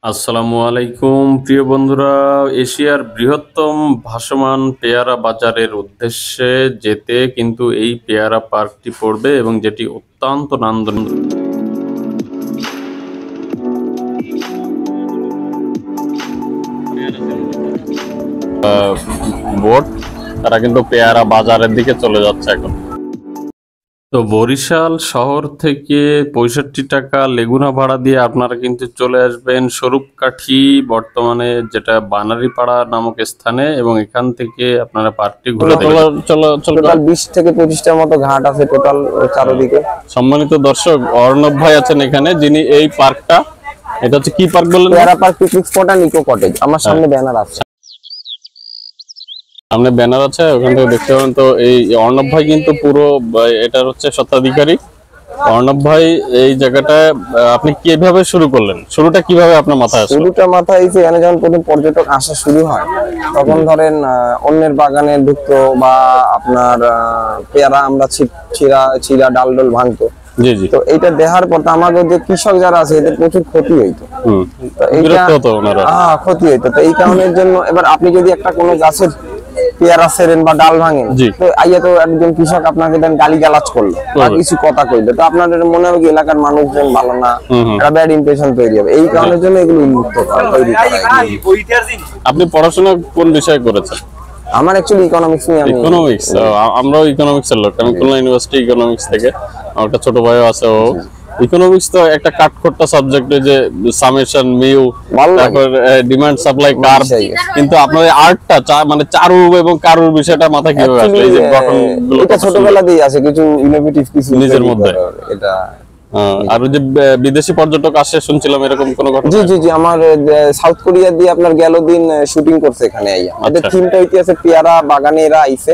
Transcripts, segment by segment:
আসসালামু আলাইকুম প্রিয় বন্ধুরা। এশিয়ার বৃহত্তম ভাসমান পেয়ারা বাজারের উদ্দেশ্যে যেতে কিন্তু এই পেয়ারা পার্কটি পড়বে এবং যেটি অত্যন্ত নান্দনিক বোট, তারা কিন্তু পেয়ারা বাজারের দিকে চলে যাচ্ছে এখন। তো বরিশাল শহর থেকে ৬৫ টাকা লেগুনা ভাড়া দিয়ে আপনারা কিন্তু চলে আসবেন স্বরূপকাঠি, বর্তমানে যেটা বানারীপাড়া নামক স্থানে, এবং এখান থেকে আপনারা পার্কটি ঘুরে দেখবেন। টোটাল 20 থেকে 25টার মতো ঘাট আছে টোটাল চারদিকে। সম্মানিত দর্শক, অর্ণব ভাই আছেন এখানে, যিনি এই পার্কটা, এটা হচ্ছে কি পার্ক বললেন? পেয়ারা পার্ক পিকনিক স্পট আর নিকো কটেজ। আমার সামনে ব্যানার আছে, সামনে ব্যানার আছে, ওখান থেকে দেখতে পাবেন। তো এই অর্ণব ভাই কিন্তু পুরো এটার হচ্ছে স্বত্বাধিকারী। অর্ণব ভাই, এই জায়গাটায় আপনি কিভাবে শুরু করলেন? শুরুটা কিভাবে আপনার মাথায় আসলো? শুরুটা মাথায় এসে এখানে যখন প্রথম পর্যটক আসা শুরু হয়, তখন ধরেন অন্যের বাগানে ঢুকতো বা আপনার পেয়ারা আমরা ছিঁড়া ডাল ভাঙতো। জি জি। তো এইটা দেখার পর আমাদের যে কৃষক যারা আছে এদের প্রচুর ক্ষতি হইতো। তো এইটা ক্ষতি হইতো। তো এই কারণের জন্য এবার আপনি যদি একটা কোনো গাছের পেয়ারা সেরেন বা ডাল ভাঙেন, তো আইয়া তো একজন কৃষক আপনাকে গালি গালাজ করলো বা কিছু কথা কইলো, তো আপনাদের মনে হবে এলাকার মানুষজন ভালো না, একটা ব্যাড ইমপ্রেশন তৈরি হবে। এই কারণের জন্য এগুলো উন্মুক্ত করা। আপনি পড়াশোনা কোন বিষয়ে করেছেন? আমার অ্যাকচুয়ালি ইকোনমিক্স নিয়ে। ইকোনমিক্স? আমরাও ইকোনমিক্স এর লোক। আমি খুলনা ইউনিভার্সিটি ইকোনমিক্স থেকে, আমার একটা ছোট ভাইও আছে। ও ইকোনমিক্স তো একটা কাঠখোট্টা সাবজেক্ট, যে সামেশন মিউ, তারপর ডিমান্ড সাপ্লাই কার্ভ, কিন্তু আপনার আর্টটা মানে চারু এবং কারুর বিষয়টা মাথা কিভাবে আসলে? এই যে গঠনগুলো এটা ছোটবেলা দিয়ে আছে, কিছু ইনোভেটিভ কিছু নিজের মধ্যে। এটা আর যে বিদেশি পর্যটক আসে শুনছিলাম, এরকম কোনো ঘটনা? জি জি জি, আমার সাউথ কোরিয়া দিয়ে আপনার গেল দিন শুটিং করছে এখানে আইয়া। আমাদের থিমটা হইতে আছে পেয়ারা বাগানে এরা আইছে।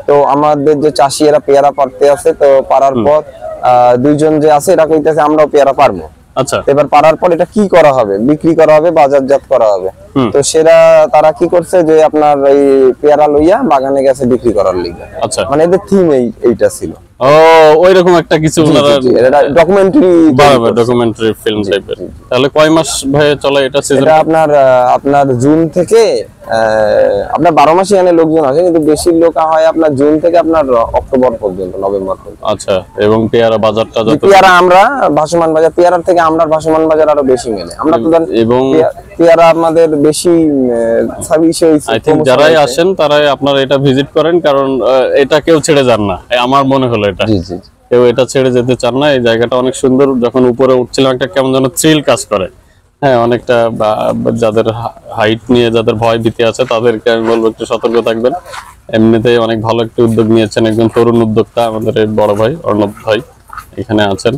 তো আমাদের যে চাষি এরা পেয়ারা পারতে আছে, তো পারার পর দুইজন যে আছে এরা কইতেছে আমরাও পেয়ারা পারবো। আচ্ছা। এবার পারার পর এটা কি করা হবে, বিক্রি করা হবে, বাজারজাত করা হবে। তো তারা কি করছে যে আপনার এই পেয়ারা লইয়া বাগানে গেছে বিক্রি করার লিগে। আচ্ছা, মানে এদের থিম এইটা ছিল। ও ওইরকম একটা কিছু ডকুমেন্টারি ফিল্ম টাইপের। তাহলে কয় মাস ভাই চলে এটা সিজন? এটা আপনার জুন থেকে আপনার 12 মাসে এখানে লোকজন আসে, কিন্তু বেশি লোক হয় আপনার জুন থেকে আপনার অক্টোবর পর্যন্ত, নভেম্বর পর্যন্ত। আচ্ছা। এবং পেয়ারা বাজারটা পেয়ারা আমরা ভাসমান বাজার, পেয়ারার থেকে আমরা ভাসমান বাজার আরো বেশি মেলে। আমরা তো এবং পেয়ারা আমাদের বেশি সার্ভিস হইছে। আই থিংক যারাই আসেন তারাই আপনারা এটা ভিজিট করেন, কারণ এটা কেউ ছেড়ে যান না, আমার মনে হলো এটা। জি জি, কেউ এটা ছেড়ে যেতে চান না। এই জায়গাটা অনেক সুন্দর। যখন উপরে উঠছিলাম একটা কেমন যেন থ্রিল কাজ করে। হ্যাঁ, অনেকটা যাদের হাইট নিয়ে যাদের ভয় ভীতি আছে তাদেরকে আমি বলবো একটু সতর্ক থাকবেন। এমনিতেই অনেক ভালো একটা উদ্যোগ নিয়েছেন একজন তরুণ উদ্যোক্তা, আমাদের এই বড় ভাই অর্ণব ভাই এখানে আছেন।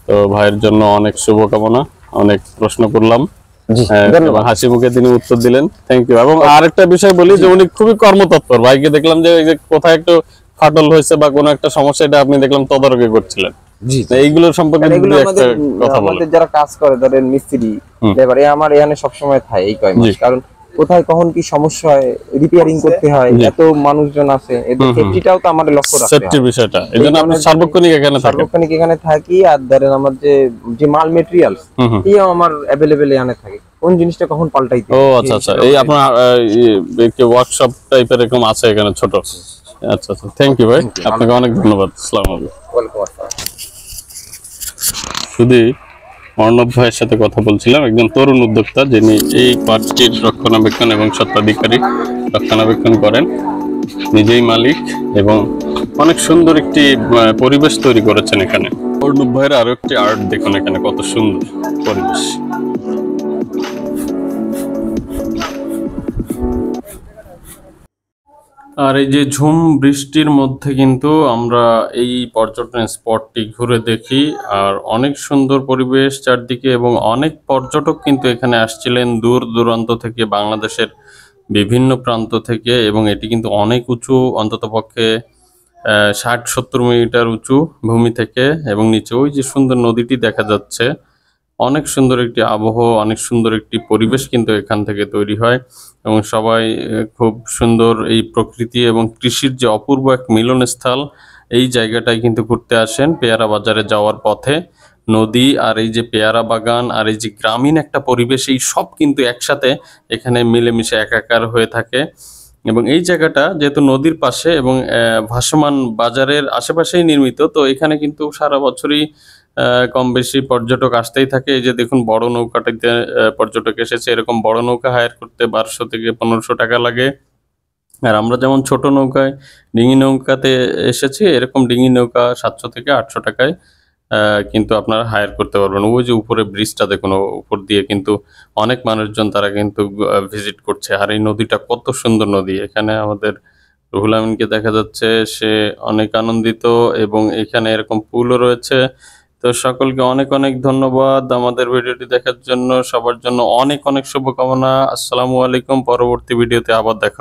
তো ভাইয়ের জন্য অনেক শুভকামনা। অনেক প্রশ্ন করলাম, হাসি মুখে তিনি উত্তর দিলেন। Thank you. এবং আরেকটা বিষয় বলি যে উনি খুবই কর্মতৎপর। ভাইকে দেখলাম যে কোথায় একটু ফাটল হয়েছে বা কোনো একটা সমস্যা, এটা আপনি দেখলাম তদারকি করছিলেন। এইগুলো সম্পর্কে কথা বলেন। আমাদের যারা কাজ করে, ধরেন মিস্ত্রি, লেবার, আমার এখানে সবসময় থাকে এই কয় মাস। কারণ কোথায় কখন কি সমস্যা হয়, রিপেয়ারিং করতে হয়, এত মানুষজন আছে, এদের সেফটিটাও তো আমাদের লক্ষ্য রাখতে হয়। সেফটির বিষয়টা এইজন্য আমরা সার্বক্ষণিক এখানে থাকি। আর ধরেন আমার যে মাল মেটেরিয়ালস এইও আমার अवेलेबल এখানে থাকে, কোন জিনিসটা কখন পাল্টাইতে। ও আচ্ছা আচ্ছা, এই আপনার ওয়ার্কশপ টাইপের এরকম আছে এখানে ছোট। আচ্ছা আচ্ছা, থ্যাংক ইউ ভাই, আপনাকে অনেক ধন্যবাদ। আসসালামু আলাইকুম। ওয়েলকাম আসসালাম। শুধু অর্ণব ভাইয়ের সাথে কথা বলছিলাম, একজন তরুণ উদ্যোক্তা, যিনি এই পার্কটির রক্ষণাবেক্ষণ এবং স্বত্বাধিকারী, রক্ষণাবেক্ষণ করেন, নিজেই মালিক, এবং অনেক সুন্দর একটি পরিবেশ তৈরি করেছেন এখানে। অর্ণব ভাইয়ের আরো একটি আর্ট দেখুন এখানে, কত সুন্দর পরিবেশ। আর এই যে ঝুম বৃষ্টির মধ্যে কিন্তু আমরা এই পর্যটন স্পটটি ঘুরে দেখি, আর অনেক সুন্দর পরিবেশ চারদিকে, এবং অনেক পর্যটক কিন্তু এখানে আসছিলেন দূর দূরান্ত থেকে, বাংলাদেশের বিভিন্ন প্রান্ত থেকে। এবং এটি কিন্তু অনেক উঁচু, অন্ততপক্ষে 60-70 মিটার উঁচু ভূমি থেকে, এবং নিচে ওই যে সুন্দর নদীটি দেখা যাচ্ছে। অনেক সুন্দর একটি আবহাওয়া, অনেক সুন্দর একটি পরিবেশ কিন্তু এখান থেকে তৈরি হয়, এবং সবাই খুব সুন্দর এই প্রকৃতি এবং কৃষির যে অপূর্ব এক মিলনস্থল, এই জায়গাটায় কিন্তু ঘুরতে আসেন পেয়ারা বাজারে যাওয়ার পথে। নদী আর এই যে পেয়ারা বাগান আর এই যে গ্রামীণ একটা পরিবেশ, এই সব কিন্তু একসাথে এখানে মিলেমিশে একাকার হয়ে থাকে। এবং এই জায়গাটা যেহেতু নদীর পাশে এবং ভাসমান বাজারের আশেপাশেই নির্মিত, তো এখানে কিন্তু সারা বছরই কম বেশি পর্যটক আসতেই থাকে। এই যে দেখুন বড় নৌকাটিতে পর্যটক এসেছে, এরকম বড় নৌকা হায়ার করতে 1200 থেকে 1500 টাকা লাগে। আর আমরা যেমন ছোট নৌকায় ডিঙি নৌকাতে এসেছি, এরকম ডিঙি নৌকা 700 থেকে 800 টাকায় কিন্তু আপনারা হায়ার করতে পারবেন। ওই যে উপরে ব্রিজটা দেখুন, উপর দিয়ে কিন্তু অনেক মানুষজন তারা কিন্তু ভিজিট করছে। আর এই নদীটা কত সুন্দর নদী, এখানে আমাদের রুহুল আমিনকে দেখা যাচ্ছে, সে অনেক আনন্দিত এবং এখানে এরকম পুলও রয়েছে। তো সকলকে অনেক অনেক ধন্যবাদ আমাদের ভিডিওটি দেখার জন্য। সবার জন্য অনেক অনেক শুভকামনা। আসসালামু আলাইকুম। পরবর্তী ভিডিওতে আবার দেখা